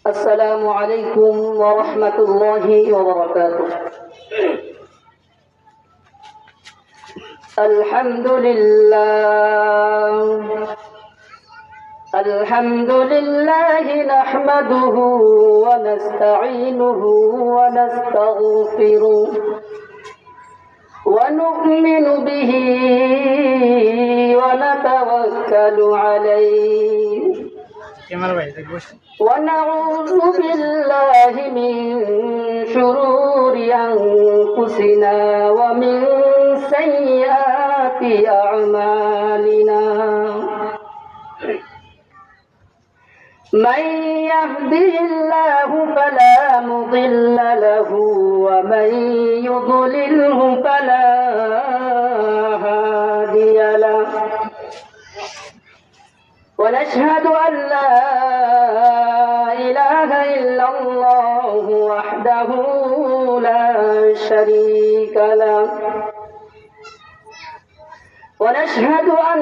السلام عليكم ورحمة الله وبركاته. الحمد لله نحمده ونستعينه ونستغفره ونؤمن به ونتوكل عليه ونعوذ بالله من شرور أنفسنا ومن سيئات أعمالنا. من يهده الله فلا مضل له ومن يضلله فلا هادي له. ونشهد أن لا إله إلا الله وحده لا شريك له. ونشهد أن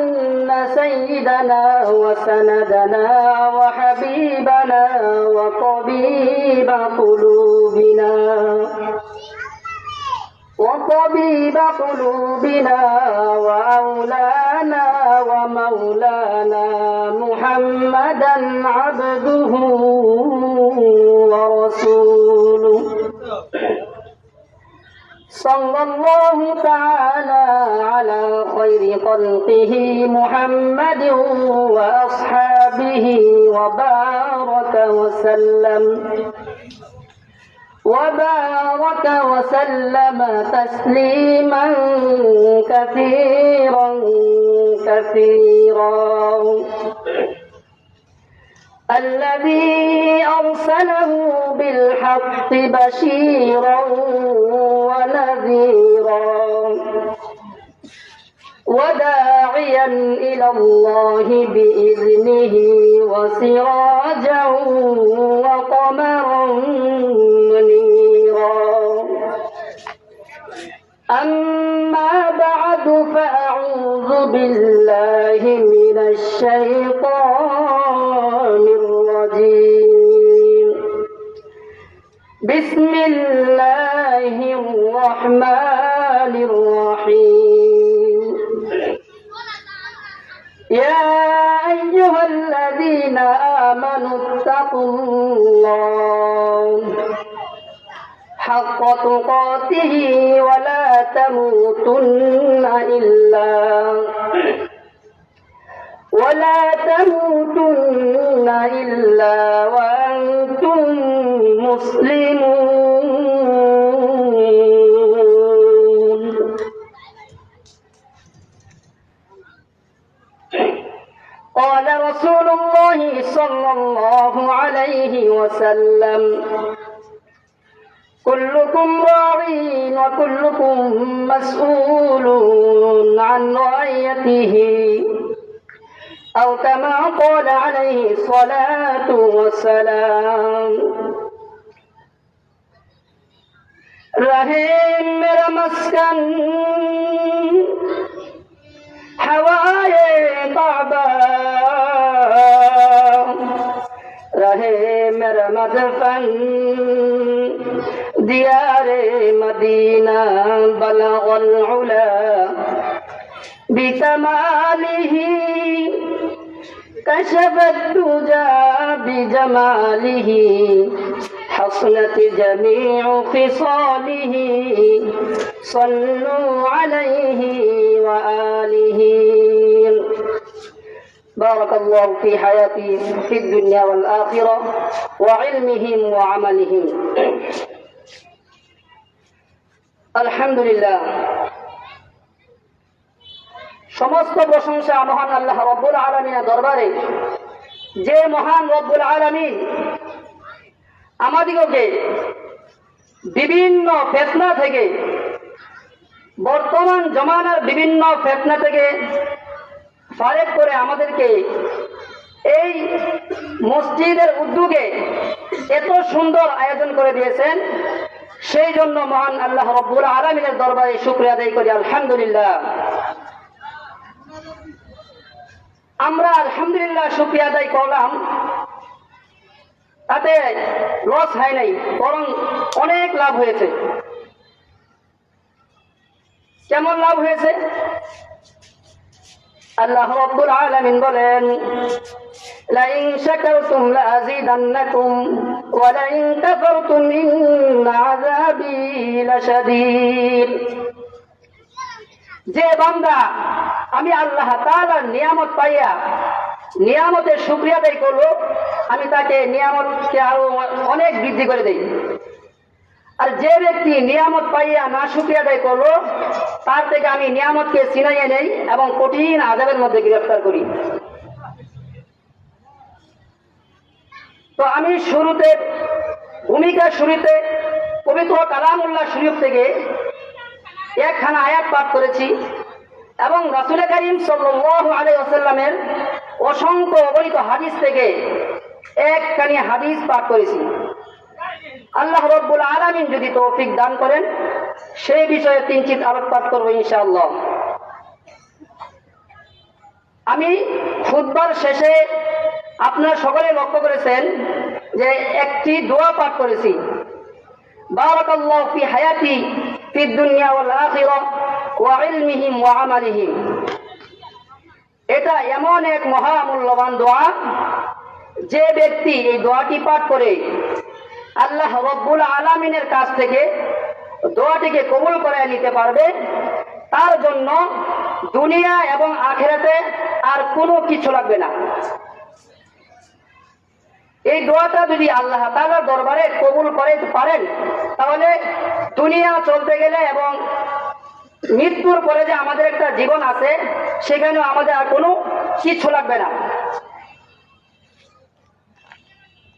سيدنا وسندنا وحبيبنا وطبيب قلوبنا وأولانا ومولانا محمدا عبده ورسوله صلى الله تعالى على خير خلقه محمد وأصحابه وبارك وسلم تسليما كثيرا الذي أرسله بالحق بشيرا ونذيرا وداعيا إلى الله بإذنه وسراجا وقمرا منيرا. أما بعد فأعوذ بالله من الشيطان الرجيم. بسم الله الرحمن الرحيم. يا أيها الذين آمنوا اتقوا الله حق تقاته ولا تموتن إلا وأنتم مسلمون. قال رسول الله صلى الله عليه وسلم: كلكم راع وكلكم مسؤول عن رعيته، أو كما قال عليه الصلاة والسلام. رہے میرا مسکن ہوائے کعبہ، رہے میرا مدفن دیار مدینہ، بلغ العلا بکمالہ كشف الدجى بجماله، حصنت جميع خصاله، صلوا عليه وآله. بارك الله في حياتي في الدنيا والآخرة وعلمهم وعملهم. الحمد لله. সমস্ত প্রশংসা মহান আল্লাহ রব্বুল আলামিনের দরবারে, যে মহান রব্বুল আলামিন আমাদিগকে বিভিন্ন ফিতনা থেকে, বর্তমান জমানার বিভিন্ন ফিতনা থেকে ফারেক করে আমাদেরকে এই মসজিদের উদ্যোগে এত সুন্দর আয়োজন করে দিয়েছেন, সেই জন্য মহান আল্লাহ রব্বুল আলামিনের দরবারে শুকরিয়া আদায় করি আলহামদুলিল্লাহ। আমরা আলহামদুলিল্লাহ শুকরিয়া আদায় করলাম তাতে লস হয় নাই, বরং অনেক লাভ হয়েছে। কেমন লাভ হয়েছে? আল্লাহ রাব্বুল আলামিন বলেন, লাইন শাকারতুম লাযিদান্নাকুম ওয়া লাইন কাফারতুম ইন্না আযাবি লাশাদীদ। যে বান্দা আমি আল্লাহ তাআলার নিয়ামত পাইয়া নিয়ামতের শুকরিয়া আদায় করলো, আমি তাকে নিয়ামতকে আরো অনেক বৃদ্ধি করে দেই। আর যে ব্যক্তি নিয়ামত পাইয়া না শুকরিয়া আদায় করলো, তার থেকে আমি নিয়ামতকে ছিনাইয়ে নেই এবং কঠিন আযাবের মধ্যে গ্রেফতার করি। তো আমি ভূমিকা শুরুতে পবিত্র কালামুল্লাহ শরীফ থেকে একখানা আয়াত পাঠ করেছি এবং রাসূল করিম সাল্লাল্লাহু আলাইহি ওয়াসাল্লামের অসংখ্য অগণিত হাদিস থেকে একখানি হাদিস পাঠ করেছি। আল্লাহ রাব্বুল আলামিন যদি তৌফিক দান করেন, সেই বিষয়ে কিঞ্চিৎ আলোকপাত করবো ইনশাআল্লাহ। আমি খুতবার শেষে আপনারা সকলে লক্ষ্য করেছেন যে একটি দোয়া পাঠ করেছি, বারাকাল্লাহু ফি হায়াতি ফিদ দুনিয়া ওয়াল আখিরাহ ওয়া ইলমিহিম ওয়া আমালিহিম। এটা এমন এক মহামূল্যবান দোয়া, যে ব্যক্তি এই দোয়াটি পাঠ করে আল্লাহ রাব্বুল আলামিনের কাছ থেকে দোয়াটিকে কবুল করে নিতে পারবে, তার জন্য দুনিয়া এবং আখিরাতে আর কোনো কিছু লাগবে না। এই দোয়াটা যদি আল্লাহ তাআলার দরবারে কবুল করে পারেন, তাহলে দুনিয়া চলতে গেলে এবং মৃত্যুর পরে যে আমাদের একটা জীবন আছে, সেখানেও আমাদের আর কোনো কিছু লাগবে না।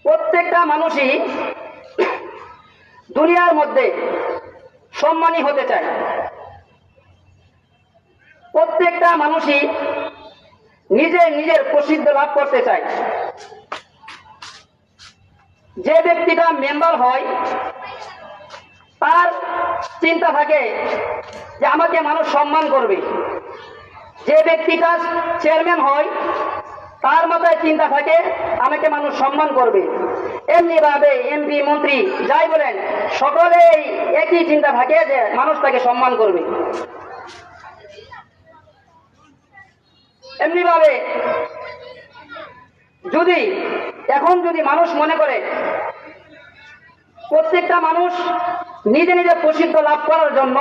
প্রত্যেকটা মানুষই দুনিয়ার মধ্যে সম্মানী হতে চায়, প্রত্যেকটা মানুষই নিজের প্রসিদ্ধ লাভ করতে চায়। যে ব্যক্তিটা মেম্বার হয়, তার চিন্তা থাকে যে আমাকে মানুষ সম্মান করবে। যে ব্যক্তিটা চেয়ারম্যান হয়, তার মাথায় চিন্তা থাকে আমাকে মানুষ সম্মান করবে। এমনি ভাবে এমপি মন্ত্রী যাই বলেন, সকলেই একই চিন্তা থাকে যে মানুষ তাকে সম্মান করবে। এমনি ভাবে যদি মানুষ মনে করে প্রত্যেকটা মানুষ নিজে প্রসিদ্ধ লাভ করার জন্য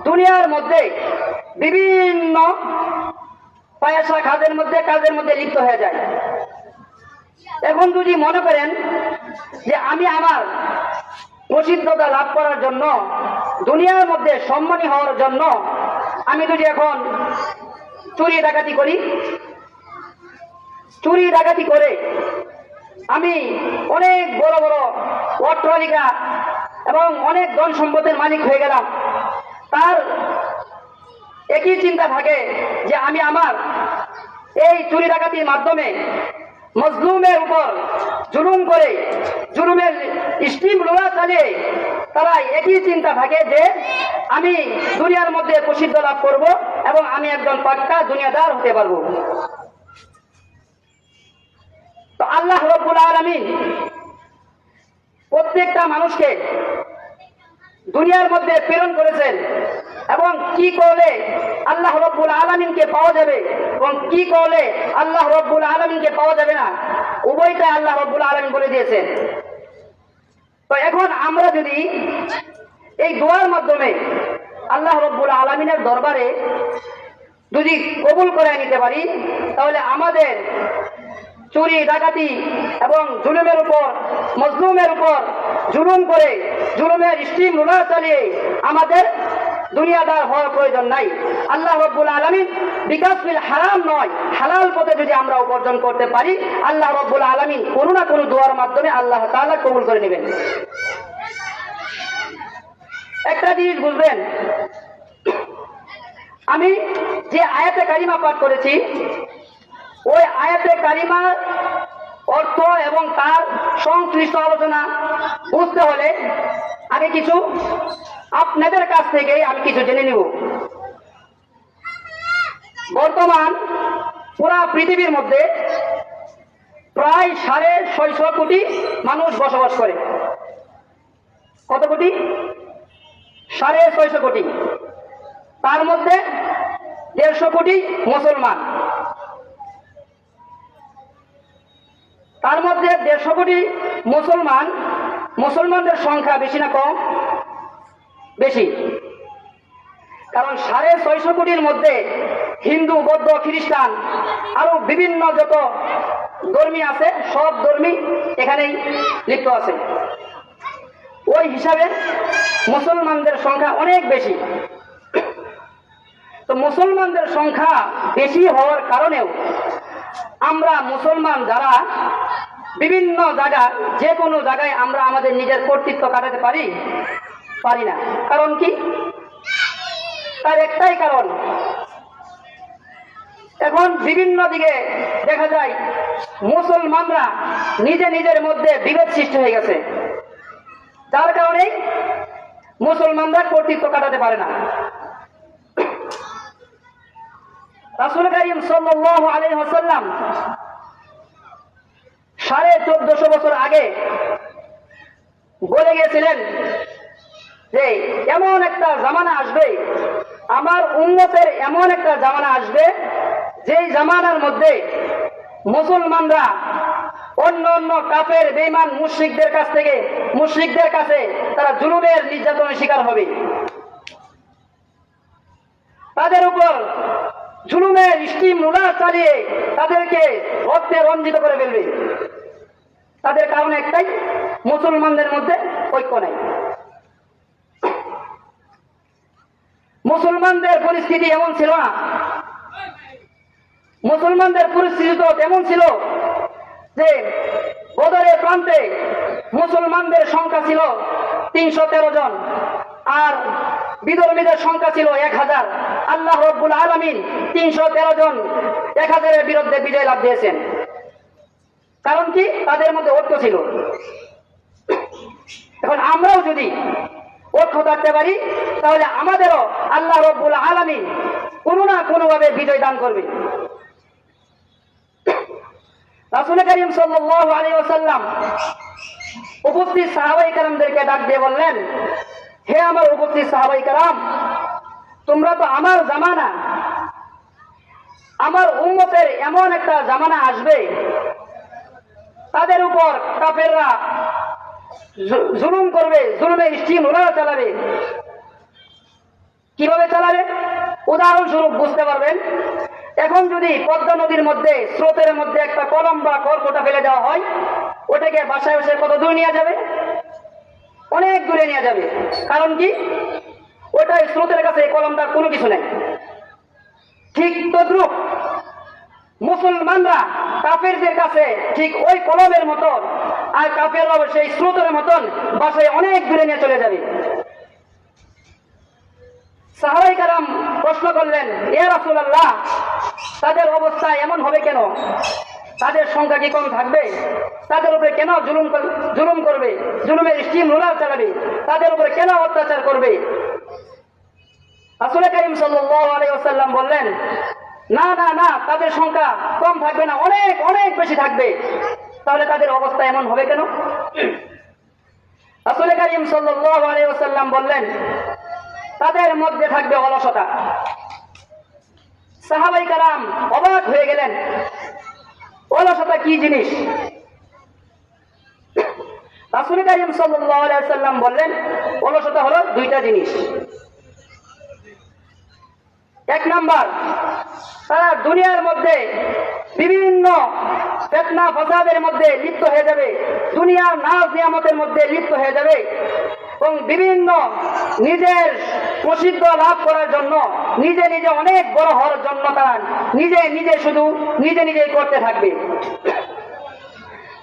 দুনিয়ার মধ্যে বিভিন্ন পয়সা কাজের মধ্যে লিপ্ত হয়ে যায়। এখন যদি মনে করেন যে আমি আমার প্রসিদ্ধতা লাভ করার জন্য, দুনিয়ার মধ্যে সম্মানী হওয়ার জন্য আমি যদি এখন চুরি ডাকাতি করে আমি অনেক বড় বড় অট্টালিকা এবং অনেক ধন সম্পদের মালিক হয়ে গেলাম, তার একই চিন্তা থাকে যে আমি আমার এই চুরি ডাকাতির মাধ্যমে মজলুমের উপর জুলুম করে, জুলুমের স্টিম রোলার চালিয়ে তারা একই চিন্তা থাকে যে আমি দুনিয়ার মধ্যে প্রসিদ্ধ লাভ করব এবং আমি একজন পাক্কা দুনিয়াদার হতে পারবো। তো আল্লাহ রাব্বুল আলামিন প্রত্যেকটা মানুষকে দুনিয়ার মধ্যে প্রেরণ করেছেন, এবং কি করলে আল্লাহ রাব্বুল আলামিনকে পাওয়া যাবে এবং কি করলে আল্লাহ রাব্বুল আলামিনকে পাওয়া যাবে না, উভয়টা আল্লাহ রাব্বুল আলামিন বলে দিয়েছেন। তো এখন আমরা যদি এই দোয়ার মাধ্যমে আল্লাহ রাব্বুল আলামিনের দরবারে যদি কবুল করে নিতে পারি, তাহলে আমাদের চুরি ডাকাতি এবং জুলুমের উপর মজলুমের উপর জুলুম করে, জুলুমের স্টিম রোলার চালিয়ে আমাদের দুনিয়াদার হওয়ার প্রয়োজন নাই। আল্লাহ রাব্বুল আলামিন বিকাশবিল হারাম নয়, হালাল পথে যদি আমরা উপার্জন করতে পারি, আল্লাহ রাব্বুল আলামিন কোনো না কোনো দোয়ার মাধ্যমে আল্লাহ তাআলা কবুল করে নেবেন। একটা জিনিস বুঝবেন, আমি যে আয়াতে কারিমা পাঠ করেছি, ওই আয়াতে কারিমার অর্থ এবং তার সংশ্লিষ্ট আলোচনা বুঝতে হলে আগে কিছু আপনাদের কাছ থেকে আমি কিছু জেনে নিব। বর্তমান পুরা পৃথিবীর মধ্যে প্রায় 650 কোটি মানুষ বসবাস করে। কত কোটি? 650 কোটি। তার মধ্যে 150 কোটি মুসলমান। তার মধ্যে 150 কোটি মুসলমানদের সংখ্যা বেশি না কম? বেশি। কারণ 650 কোটির মধ্যে হিন্দু, বৌদ্ধ, খ্রিস্টান আরো বিভিন্ন যত ধর্মী আছে, সব ধর্মী এখানেই লিপ্ত আছে। ওই হিসাবে মুসলমানদের সংখ্যা অনেক বেশি। তো মুসলমানদের সংখ্যা বেশি হওয়ার কারণেও আমরা মুসলমান যারা বিভিন্ন জায়গায়, যে কোনো জায়গায় আমরা আমাদের নিজের কর্তৃত্ব কাটাতে পারি না। কারণ কি? তার একটাই কারণ, এখন বিভিন্ন দিকে দেখা যায় মুসলমানরা নিজের মধ্যে বিভেদ সৃষ্টি হয়ে গেছে, যার কারণে মুসলমানরা কর্তৃত্ব কাটাতে পারে না। রাসূল কারীম সাল্লাল্লাহু আলাইহি ওয়াসাল্লাম 1450 বছর আগে বলে গিয়েছিলেন যে এমন একটা জামানা আসবে, আমার উম্মতের এমন একটা জামানা আসবে, যেই জামানার মধ্যে মুসলমানরা অন্য কাফের বেঈমান মুশরিকদের কাছে তারা জুলুমের নির্যাতনের শিকার হবে। তাদের উপর জুলুমের স্টিম রোলার চালিয়ে তাদেরকে রক্তে রঞ্জিত করে ফেলবে। তাদের কারণ একটাই, মুসলমানদের মধ্যে ঐক্য নাই। মুসলমানদের পরিস্থিতি এমন ছিল না, মুসলমানদের পরিস্থিতি তো এমন ছিল যে বদরের প্রান্তে মুসলমানদের সংখ্যা ছিল 313 জন, আর বিধর্মীদের সংখ্যা ছিল 1000। আল্লাহ রাব্বুল আলামিন 313 জন 1000-এর বিরুদ্ধে বিজয় লাভ দিয়েছেন। কারণ কি? তাদের মধ্যে ঐক্য ছিল। এখন আমরাও যদি ঐক্য থাকতে পারি, তাহলে আমাদেরও আল্লাহ রাব্বুল আলামিন কোনো না কোনোভাবে বিজয় দান করবে। রাসূল কারীম সাল্লাল্লাহু আলাইহি ওয়াসাল্লাম উপস্থিত সাহাবায়ে কেরামদেরকে ডাক দিয়ে বললেন, হে আমার উপস্থিত সাহাবায়ে কেরাম, তোমরা তো আমার জামানা, আমার উম্মতের এমন একটা জামানা আসবে, তাদের উপর কাফেররা জুলুম করবে, জুলুমের স্টিম রোলার চালাবে। কিভাবে চালাবে? উদাহরণস্বরূপ বুঝতে পারবেন, এখন যদি পদ্মা নদীর মধ্যে স্রোতের মধ্যে একটা কলম বা খড়কুটা ফেলে দেওয়া হয়, ওটাকে বাসায় বসে কত দূর নিয়ে যাবে? অনেক দূরে নিয়ে যাবে। কারণ কি? ওটাই স্রোতের কাছে এই কলমটা কোনো কিছু নেই। ঠিক তদ্রূপ মুসলমানরা কাফেরদের কাছে ঠিক ওই কলমের মতন, আর কাফেররা সেই স্রোতের মতন বাসায় অনেক দূরে নিয়ে চলে যাবে। সাহাবায়ে কেরাম প্রশ্ন করলেন, ইয়া রাসূলুল্লাহ, তাদের অবস্থা এমন হবে কেন? তাদের সংখ্যা কি কম থাকবে? তাদের উপরে কেন জুলুম করবে, জুলুমের স্টিম রোলার চালাবে? তাদের উপরে কেন অত্যাচার করবে? রাসূল কারীম সাল্লাল্লাহু আলাইহি ওয়াসাল্লাম বললেন, না না না, তাদের সংখ্যা কম থাকবে না, অনেক অনেক বেশি থাকবে। তাহলে তাদের অবস্থা এমন হবে কেন? রাসূল কারীম সাল্লাল্লাহু আলাইহি ওয়াসাল্লাম বললেন, তাদের মধ্যে থাকবে অলসতা। সাহাবায়ে কেরাম অবাক হয়ে গেলেন, অলসতা কি জিনিস? রাসূল কারীম সাল্লাল্লাহু আলাইহি ওয়াসাল্লাম বললেন, অলসতা হলো দুইটা জিনিস। এক নাম্বার, তারা দুনিয়ার মধ্যে বিভিন্ন ফিতনা ফাসাদের মধ্যে লিপ্ত হয়ে যাবে, দুনিয়ার নাজ নিয়ামতের মধ্যে লিপ্ত হয়ে যাবে, এবং বিভিন্ন নিজের প্রসিদ্ধ লাভ করার জন্য, নিজে অনেক বড় হওয়ার জন্য তারা নিজেই করতে থাকবে।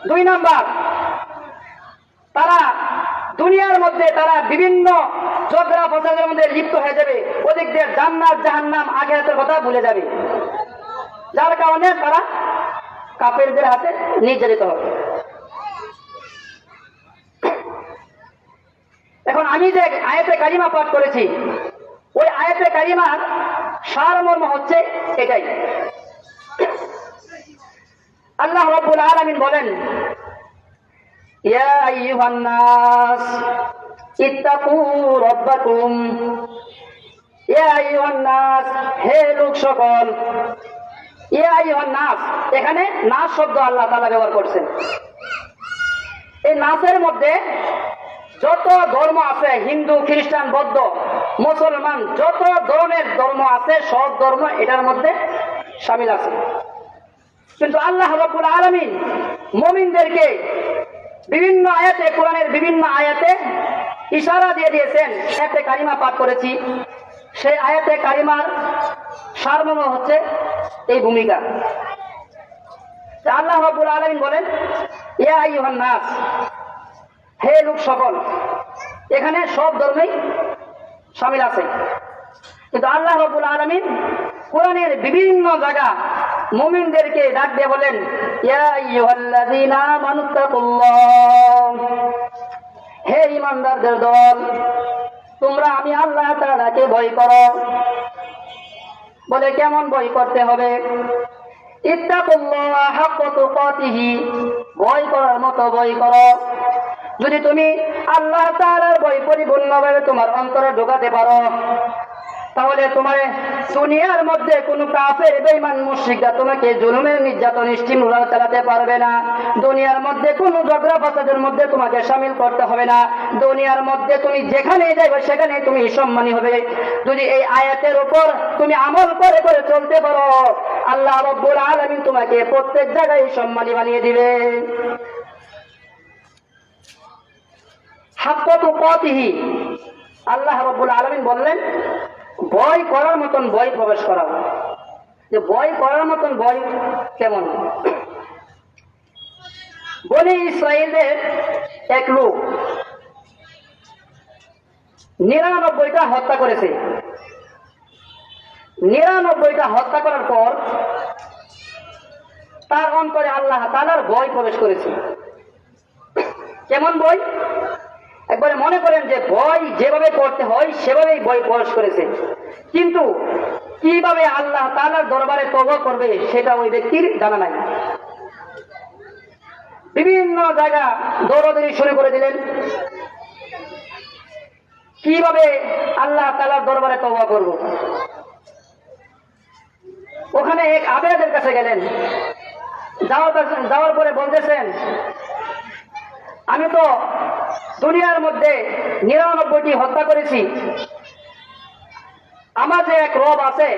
দুই নাম্বার, তারা দুনিয়ার মধ্যে তারা বিভিন্ন ঝগড়া ফসাদের মধ্যে লিপ্ত হয়ে যাবে, ওদিক দিয়ে জান্নাত জাহান্নাম আখিরাতের কথা ভুলে যাবে, যার কারণে তারা কাফেরদের হাতে নির্যাতিত হবে। এখন আমি যে আয়াতে কারিমা পাঠ করেছি, ওই আয়াতে কারিমার সারমর্ম হচ্ছে এটাই। আল্লাহ রাব্বুল আলামিন বলেন, ইয়া আইয়ুহান নাস ইত্তাকু রাব্বাকুম, ইয়া আইয়ুহান নাস, হে লোক সকল। ইয়া আইয়ুহান নাস, এখানে নাস শব্দ আল্লাহ তাআলা ব্যবহার করছেন। এই নাসের মধ্যে যত ধর্ম আছে, হিন্দু, খ্রিস্টান, বৌদ্ধ, মুসলমান, যত ধরনের ধর্ম আছে সব ধর্ম এটার মধ্যে শামিল আছে। কিন্তু আল্লাহ রাব্বুল আলামিন মুমিনদেরকে বিভিন্ন আয়াতে, কোরআনের বিভিন্ন আয়াতে ইশারা দিয়ে দিয়েছেন। আয়াতে কারিমা পাঠ করেছি, সেই আয়াতে কারিমার সারমর্ম হচ্ছে এই ভূমিকা। আল্লাহ রাব্বুল আলামিন বলেন, ইয়া আইয়ুহান নাস, হে লোক সকল। এখানে সব ধর্মই শামিল আছে। কিন্তু আল্লাহ রাব্বুল আলামিন কোরআনের বিভিন্ন জায়গা মুমিনদেরকে ডাক দিয়ে বলেন, ইয়া আইয়ুহাল্লাযীনা আমানুত্তাকুল্লাহ, হে ঈমানদারদের দল, তোমরা আমি আল্লাহ তাআলাকে ভয় করো। বলে কেমন ভয় করতে হবে? ইত্তাকুল্লাহ হাক্কা তুকাতিহি, ভয় করার মতো ভয় করো। যদি তুমি আল্লাহ তাআলার ভয় পরিপূর্ণভাবে তোমার অন্তরে ঢোকাতে পারো, তাহলে তোমার দুনিয়ার মধ্যে কোনো কাফের, বেঈমান, মুশরিকরা তোমাকে জুলুমের নির্যাতন স্টিমুলার চালাতে পারবে না। দুনিয়ার মধ্যে কোনো ঝগড়া ফাসাদের মধ্যে তোমাকে শামিল করতে হবে না। দুনিয়ার মধ্যে তুমি যেখানে যাবে সেখানে তুমি সম্মানী হবে। যদি এই আয়াতের উপর তুমি আমল করে করে চলতে পারো, আল্লাহ রাব্বুল আলামিন তোমাকে প্রত্যেক জায়গায় সম্মানী বানিয়ে দিবে। হাক্কা তুকাতিহি, আল্লাহ রাব্বুল আলামিন বললেন, ভয় করার মতন ভয় প্রবেশ করা। যে ভয় করার মতন ভয় কেমন? বনি ইসরাইলের এক লোক 99টা হত্যা করেছে। 99টা হত্যা করার পর তার অন্তরে আল্লাহ তাআলার ভয় প্রবেশ করেছে। কেমন ভয়? একবারে মনে করেন যে ভয় যেভাবে করতে হয় সেভাবেই ভয় প্রবেশ করেছে, কিন্তু কিভাবে আল্লাহ তাআলার দরবারে তওবা করবে সেটা ওই ব্যক্তির জানা নাই। বিভিন্ন জায়গা দৌড়াদৌড়ি শুরু করে দিলেন, কিভাবে আল্লাহ তাআলার দরবারে তওবা করব। ওখানে এক আবেদের কাছে গেলেন, যাওয়ার পরে বলতেছেন, আমি তো দুনিয়ার মধ্যে 99টি হত্যা করেছি। আমার যে এক রব আছে,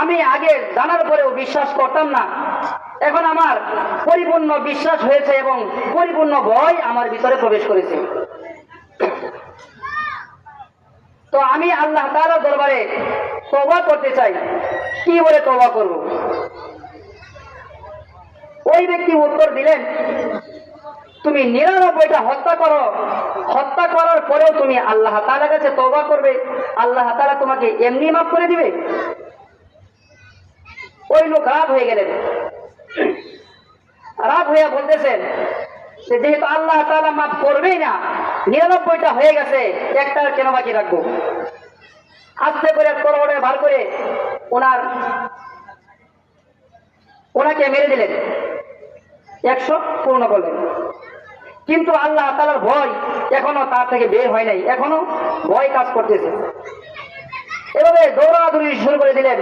আমি আগে জানার পরেও বিশ্বাস করতাম না, এখন আমার পরিপূর্ণ বিশ্বাস হয়েছে এবং পরিপূর্ণ ভয় আমার ভিতরে প্রবেশ করেছে। তো আমি আল্লাহ তাআলার দরবারে তওবা করতে চাই, কি বলে তওবা করব? ওই ব্যক্তি উত্তর দিলেন, তুমি 99টা হত্যা করো, হত্যা করার পরেও তুমি আল্লাহ তাআলার কাছে তওবা করবে, আল্লাহ তাআলা তোমাকে এমনি মাফ করে দিবে। ওই লোক রাগ হয়ে গেলেন। রাগ হইয়া বলতেছেন যে যেহেতু আল্লাহ তাআলা মাফ করবেই না, 99টা হয়ে গেছে, একটা কেন বাকি রাখবো? আস্তে করে তরবারি বার করে ওনাকে মেরে দিলেন, 100 পূর্ণ করলেন। কিন্তু আল্লাহ তাআলার ভয় এখনো তার থেকে বের হয় নাই, এখনো ভয় কাজ করতেছে। এভাবে দৌড়াদৌড়ি শুরু করে দিলেন।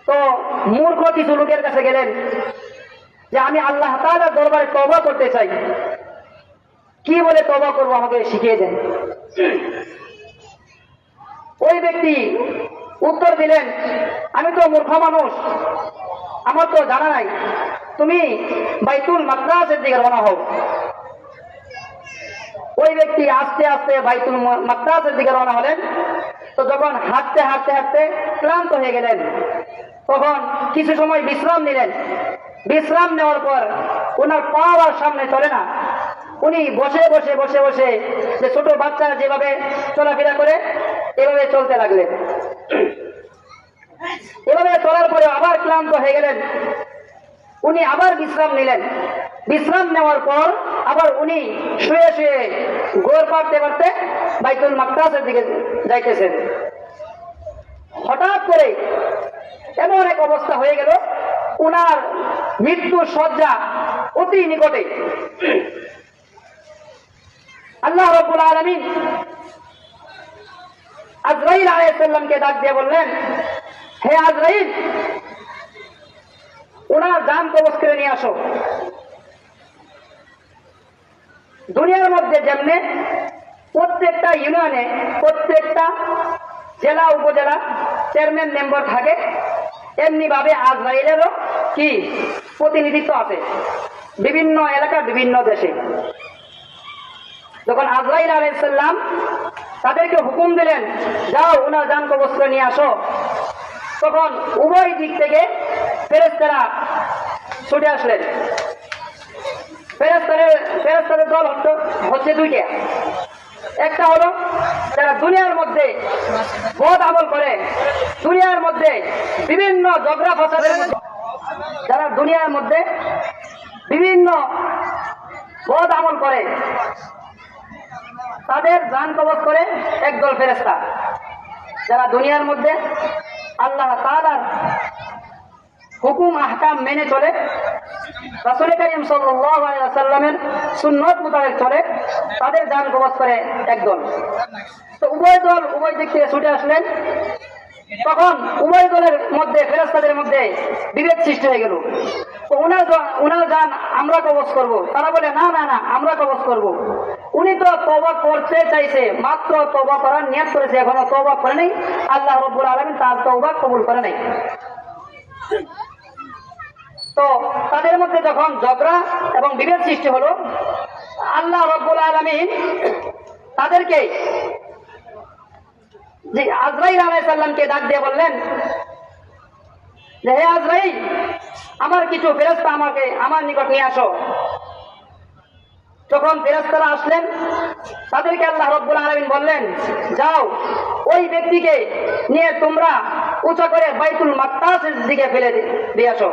তো মূর্খ কিছু লোকের কাছে গেলেন যে আমি আল্লাহ তাআলার দরবারে তওবা করতে চাই, কি বলে তওবা করবো আমাকে শিখিয়ে দেন। ওই ব্যক্তি উত্তর দিলেন, আমি তো মূর্খ মানুষ, আমার তো জানা নাই, তুমি বাইতুল মাকদাসের দিকে রওনা হও। ওই ব্যক্তি আস্তে আস্তে বাইতুল মাকদাসের দিকে রওনা হলেন। তো যখন হাঁটতে হাঁটতে হাঁটতে ক্লান্ত হয়ে গেলেন, তখন কিছু সময় বিশ্রাম নিলেন। বিশ্রাম নেওয়ার পর ওনার পা আর সামনে চলে না, উনি বসে বসে বসে বসে যে ছোট বাচ্চা যেভাবে চলাফেরা করে এভাবে চলতে লাগলেন। এভাবে চলার পরে আবার ক্লান্ত হয়ে গেলেন, উনি আবার বিশ্রাম নিলেন। বিশ্রাম নেওয়ার পর আবার উনি শুয়ে শুয়ে গোর পাড়তে পারতে বাইতুল মাকদাসের দিকে যাইতেছেন। হঠাৎ করে এমন এক অবস্থা হয়ে গেল, উনার মৃত্যু সজ্জা অতি নিকটে। আল্লাহ রাব্বুল আলামিন আজরাইল আলাইহিস সালামকে ডাক দিয়ে বললেন, হে আজরাইল, ওনার জান কবজ করে নিয়ে আসো। দুনিয়ার মধ্যে যেমনে প্রত্যেকটা ইউনিয়নে, প্রত্যেকটা জেলা উপজেলা চেয়ারম্যান মেম্বার থাকে, এমনি ভাবে আজরাইলেরও কি প্রতিনিধিত্ব আছে বিভিন্ন এলাকা, বিভিন্ন দেশে। যখন আজরাইল আলাইহিস সালাম তাদেরকে হুকুম দিলেন, যাও ওনার জান কবজ করে নিয়ে আসো, তখন উভয় দিক থেকে ফেরেশতারা ছুটে আসলেন। ফেরেশতাদের দল হচ্ছে দুইটা। একটা হলো যারা দুনিয়ার মধ্যে বদ আমল করে, দুনিয়ার মধ্যে বিভিন্ন ঝগড়া ফাসাদের যারা দুনিয়ার মধ্যে বিভিন্ন বদ আমল করে, তাদের জান কবজ করে একদল ফেরেশতা। যারা দুনিয়ার মধ্যে আল্লাহ তাআলার হুকুম আহকাম মেনে চলে, রাসূল করিম সাল্লাল্লাহু আলাইহি ওয়াসাল্লামের সুন্নাত মোতাবেক চলে, তাদের জান কবজ করে একদল। তো উভয় দল উভয় দিক থেকে ছুটে আসলেন। তখন উভয় দলের মধ্যে, ফেরেশতাদের মধ্যে বিভেদ সৃষ্টি হয়ে গেল। তো উনার জান আমরা কবজ করব, তারা বলে না না না, আমরা কবজ করব। উনি তো তওবা করতে চাইছে, মাত্র তওবা করার নিয়ত করেছে, এখনো তওবা করে নাই। আল্লাহ রাব্বুল আলামিন তার তওবা কবুল করে নাই। তো তাদের মধ্যে যখন ঝগড়া এবং বিভেদ সৃষ্টি হলো, আল্লাহ রাব্বুল আলামিন তাদেরকে যে আজরাইল আলাইহিস সালামকে ডাক দিয়ে বললেন যে, হে আজরাইল, আমার কিছু ফেরেশতা আমার নিকট নিয়ে আসো। যখন ফেরেশতারা আসলেন, তাদেরকে আল্লাহ রাব্বুল আলামিন বললেন, যাও ওই ব্যক্তিকে নিয়ে তোমরা উঁচা করে বাইতুল মাকদাসের দিকে ফেলে দিয়ে আসো।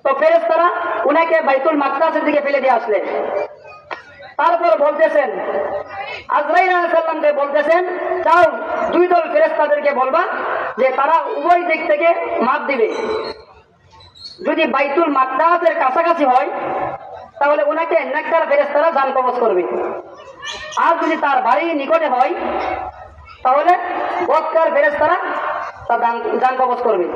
তো ফেরেশতারা উনাকে বাইতুল মাকদাসের দিকে ফেলে দিয়ে আসলেন। তারপর বলতেছেন, আজরাইল আলাইহিস সালামকে বলতেছেন, যাও দুই দল ফেরেশতাদেরকে বলবা যে তারা উভয় দিক থেকে মাপ দিবে। যদি বাইতুল মাকদাসের কাছাকাছি হয় তাহলে ওনাকে নেককার ফেরেশতারা জান কবজ করবে, আর যদি তার বাড়ির নিকটে হয় তাহলে বদকার ফেরেশতারা তার জান কবজ করবে।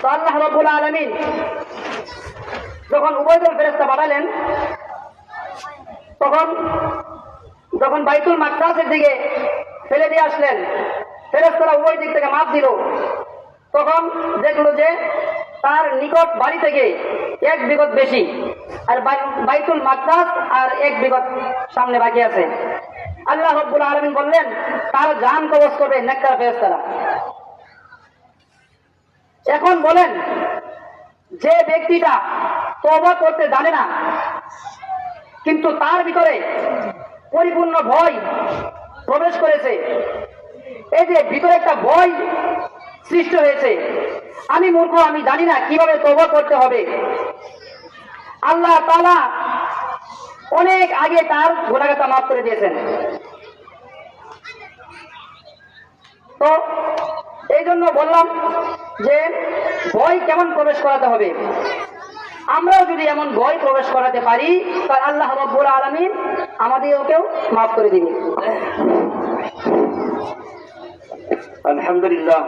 তো আল্লাহ রাব্বুল আলামিন যখন উভয় দল ফেরেশতা পাঠালেন, যখন বাইতুল মাকদাসের দিকে ফেলে দিয়ে আসলেন, ফেরেশতারা উভয় দিক থেকে মাপ দিল। তখন দেখলো যে তার নিকট বাড়ি থেকে 1 বিঘত বেশি, আর বাইতুল মাকদাস আর 1 বিঘত সামনে বাকি আছে। আল্লাহ রাব্বুল আলামিন বললেন, তার জান কবজ করবে নেককার ফেরেশতারা। এখন বলেন, যে ব্যক্তিটা তওবা করতে জানে না, কিন্তু তার ভিতরে পরিপূর্ণ ভয় প্রবেশ করেছে, এই যে ভিতরে একটা ভয় সৃষ্টি হয়েছে, আমি মূর্খ, আমি জানি না কিভাবে তওবা করতে হবে। আল্লাহ তাআলা অনেক আগে তার গুনাহটা মাফ করে দিয়েছেন। তো এই জন্য বললাম যে ভয় কেমন প্রবেশ করাতে হবে। আমরাও যদি এমন ভয় প্রবেশ করাতে পারি, তাহলে আল্লাহ রাব্বুল আলামিন আমাদেরকেও মাফ করে দিবেন। আলহামদুলিল্লাহ।